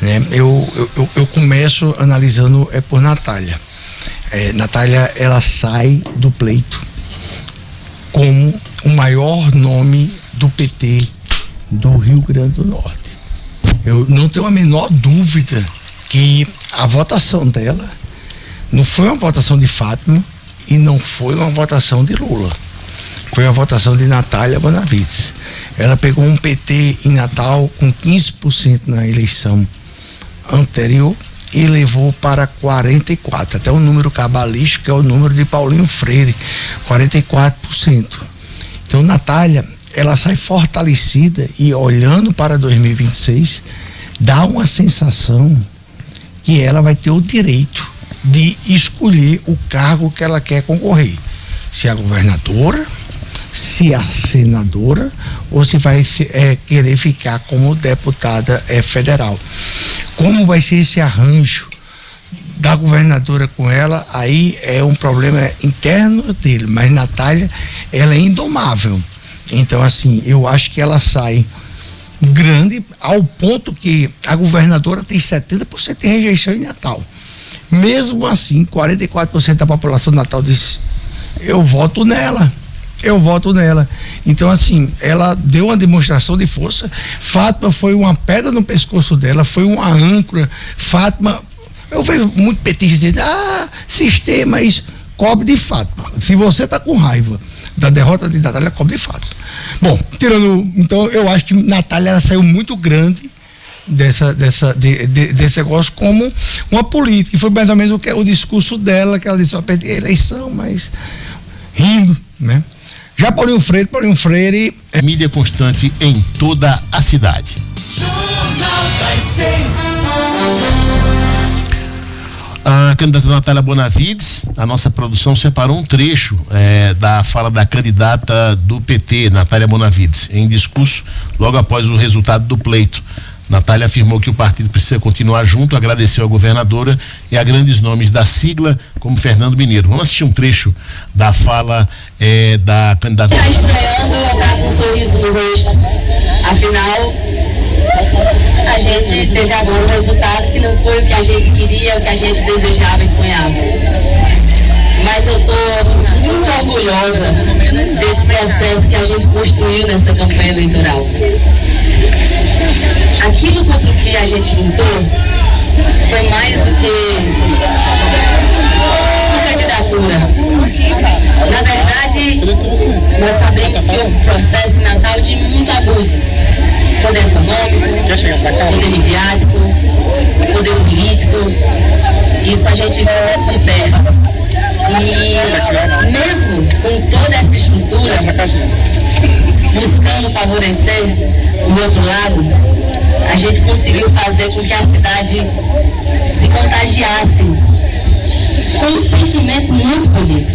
né? Eu começo analisando por Natália. Natália, ela sai do pleito como o maior nome do PT do Rio Grande do Norte. Eu não tenho a menor dúvida que a votação dela não foi uma votação de Fátima e não foi uma votação de Lula. Foi uma votação de Natália Bonavides. Ela pegou um PT em Natal com 15% na eleição anterior e levou para 44%, até o número cabalístico, que é o número de Paulinho Freire, 44%. Então, Natália, ela sai fortalecida e olhando para 2026, dá uma sensação que ela vai ter o direito de escolher o cargo que ela quer concorrer. Se a governadora, se a senadora ou se vai querer ficar como deputada federal. Como vai ser esse arranjo da governadora com ela, aí é um problema interno dele, mas Natália, ela é indomável. Então, assim, eu acho que ela sai grande ao ponto que a governadora tem 70% de rejeição em Natal. Mesmo assim, 44% da população de Natal disse: eu voto nela. Então, assim, ela deu uma demonstração de força. Fátima foi uma pedra no pescoço dela, foi uma âncora. Fátima, eu vejo muito petista dizendo: sistema, isso. Cobre de Fátima. Se você tá com raiva da derrota de Natália, cobre de Fátima. Bom, então eu acho que Natália, ela saiu muito grande desse negócio como uma política, e foi mais ou menos o discurso dela, que ela disse: ó, perdi a eleição, mas rindo, né? Já Paulinho Freire mídia constante em toda a cidade. Jornal das 6. A candidata Natália Bonavides, a nossa produção separou um trecho da fala da candidata do PT, Natália Bonavides, em discurso logo após o resultado do pleito. Natália afirmou que o partido precisa continuar junto, agradeceu a governadora e a grandes nomes da sigla, como Fernando Mineiro. Vamos assistir um trecho da fala da candidata. Está estreando, tá com um sorriso no rosto. Afinal, a gente teve agora um resultado que não foi o que a gente queria, o que a gente desejava e sonhava. Mas eu estou muito orgulhosa desse processo que a gente construiu nessa campanha eleitoral. Aquilo contra o que a gente lutou foi mais do que uma candidatura. Na verdade, nós sabemos que o processo em Natal de muito abuso. Poder econômico, poder midiático, poder político. Isso a gente viu muito de perto. E mesmo com toda essa estrutura, buscando favorecer o outro lado, a gente conseguiu fazer com que a cidade se contagiasse com um sentimento muito bonito.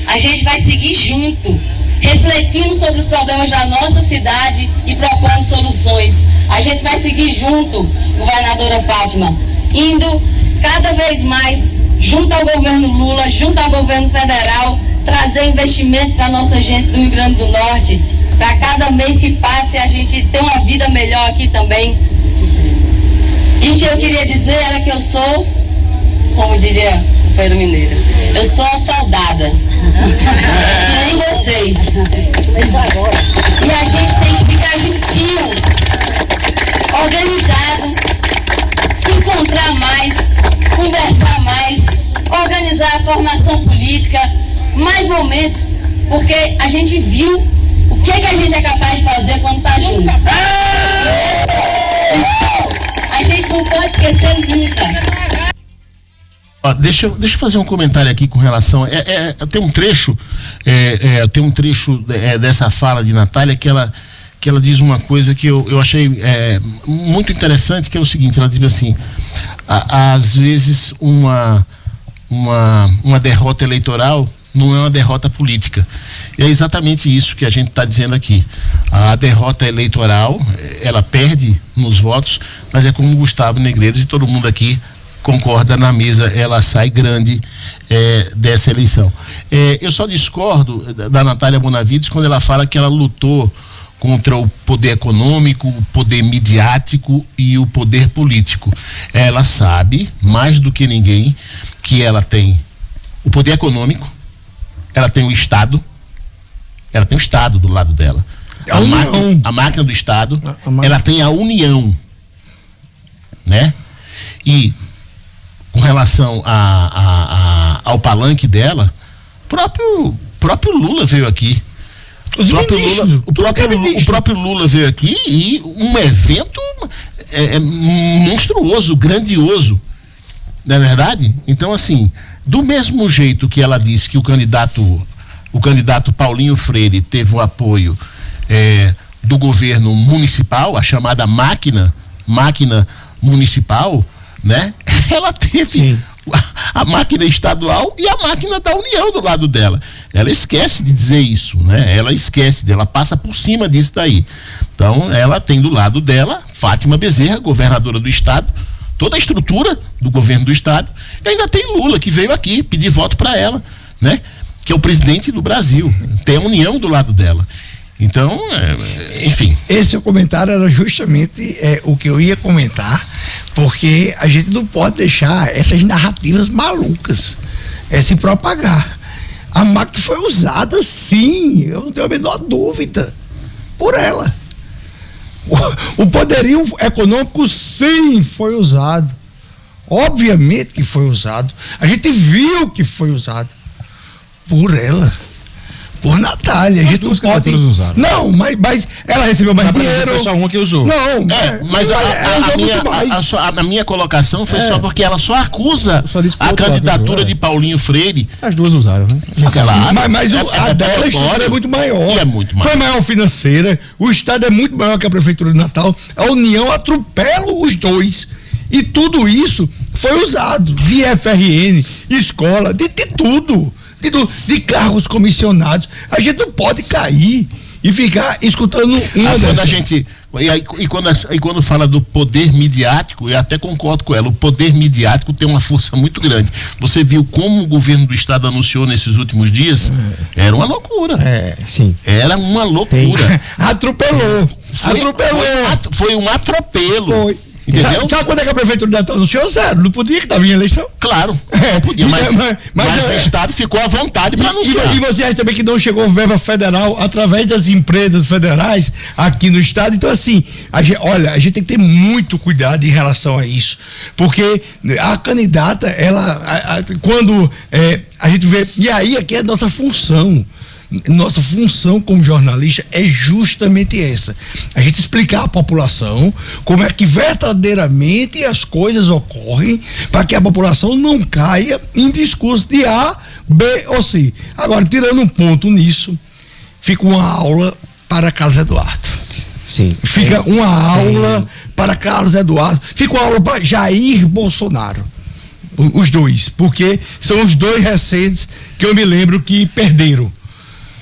A gente vai seguir junto, refletindo sobre os problemas da nossa cidade e propondo soluções. A gente vai seguir junto, governadora Fátima, indo cada vez mais junto ao governo Lula, junto ao governo federal, trazer investimento para a nossa gente do Rio Grande do Norte, para cada mês que passe a gente ter uma vida melhor aqui também. E o que eu queria dizer era que eu sou, como diria o Pedro Mineiro, eu sou uma soldada, que nem vocês. E a gente tem que ficar juntinho, organizado, se encontrar mais, conversar mais, organizar a formação política, mais momentos, porque a gente viu o que a gente é capaz de fazer quando está junto. A gente não pode esquecer nunca. Deixa eu fazer um comentário aqui com relação. Tem um trecho, dessa fala de Natália que ela diz uma coisa que eu achei muito interessante, que é o seguinte: ela diz assim: às vezes uma derrota eleitoral não é uma derrota política. E é exatamente isso que a gente está dizendo aqui. A derrota eleitoral, ela perde nos votos, mas é como o Gustavo Negreiros e todo mundo aqui concorda na mesa, ela sai grande dessa eleição. Eu só discordo da Natália Bonavides quando ela fala que ela lutou contra o poder econômico, o poder midiático e o poder político. Ela sabe, mais do que ninguém, que ela tem o poder econômico, ela tem o Estado, ela tem o Estado do lado dela. A máquina do Estado, ela tem a União, né? E com relação ao palanque dela, próprio Lula veio aqui. O próprio Lula veio aqui e um evento monstruoso, grandioso, não é verdade? Então, assim, do mesmo jeito que ela disse que o candidato Paulinho Freire teve o apoio do governo municipal, a chamada máquina municipal, né? Ela teve a máquina estadual e a máquina da União do lado dela. Ela esquece de dizer isso, né? Ela passa por cima disso daí. Então, ela tem do lado dela Fátima Bezerra, governadora do estado, toda a estrutura do governo do estado, e ainda tem Lula, que veio aqui pedir voto para ela, né? Que é o presidente do Brasil. Tem a União do lado dela. Então, enfim. Esse comentário era justamente o que eu ia comentar, porque a gente não pode deixar essas narrativas malucas se propagar. A máquina foi usada, sim, eu não tenho a menor dúvida, por ela. O poderio econômico, sim, foi usado. Obviamente que foi usado. A gente viu que foi usado por ela. Por Natália, a gente não pode. Usaram. Não, mas ela recebeu mais dinheiro. Foi só uma que usou. Não, mas a minha colocação foi só porque ela só acusa a candidatura de Paulinho Freire. As duas usaram, né? Mas a dela é muito maior. E é muito maior. Foi maior financeira, o estado é muito maior que a prefeitura de Natal, a União atropela os dois. E tudo isso foi usado de FRN, escola, de tudo. De cargos comissionados. A gente não pode cair e ficar escutando quando fala do poder midiático, eu até concordo com ela, o poder midiático tem uma força muito grande. Você viu como o governo do estado anunciou nesses últimos dias? Era uma loucura. Sim. Era uma loucura. Atropelou. Foi um atropelo. Foi. Entendeu? Sabe quando é que a prefeitura de Natal anunciou? Zero. Não podia, que estava em eleição. Claro, não podia, mas o estado ficou à vontade para anunciar. E você acha também que não chegou verba federal através das empresas federais aqui no estado? Então, assim, a gente tem que ter muito cuidado em relação a isso, porque a candidata, quando a gente vê, e aí aqui é a nossa função. Nossa função como jornalista é justamente essa: a gente explicar à população como é que verdadeiramente as coisas ocorrem, para que a população não caia em discurso de A, B ou C. Agora, tirando um ponto nisso, fica uma aula para Carlos Eduardo. Sim. Fica uma aula para Carlos Eduardo, fica uma aula para Jair Bolsonaro. Os dois, porque são os dois recentes que eu me lembro que perderam.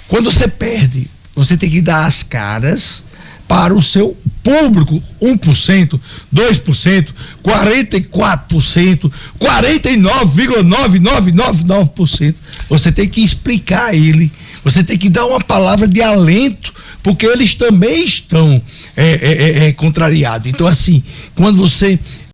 Quando você perde, você tem que dar as caras para o seu público, 1%, 2%, 44%, 49,9999%. Você tem que explicar a ele, você tem que dar uma palavra de alento, porque eles também estão contrariados. Então, assim, quando você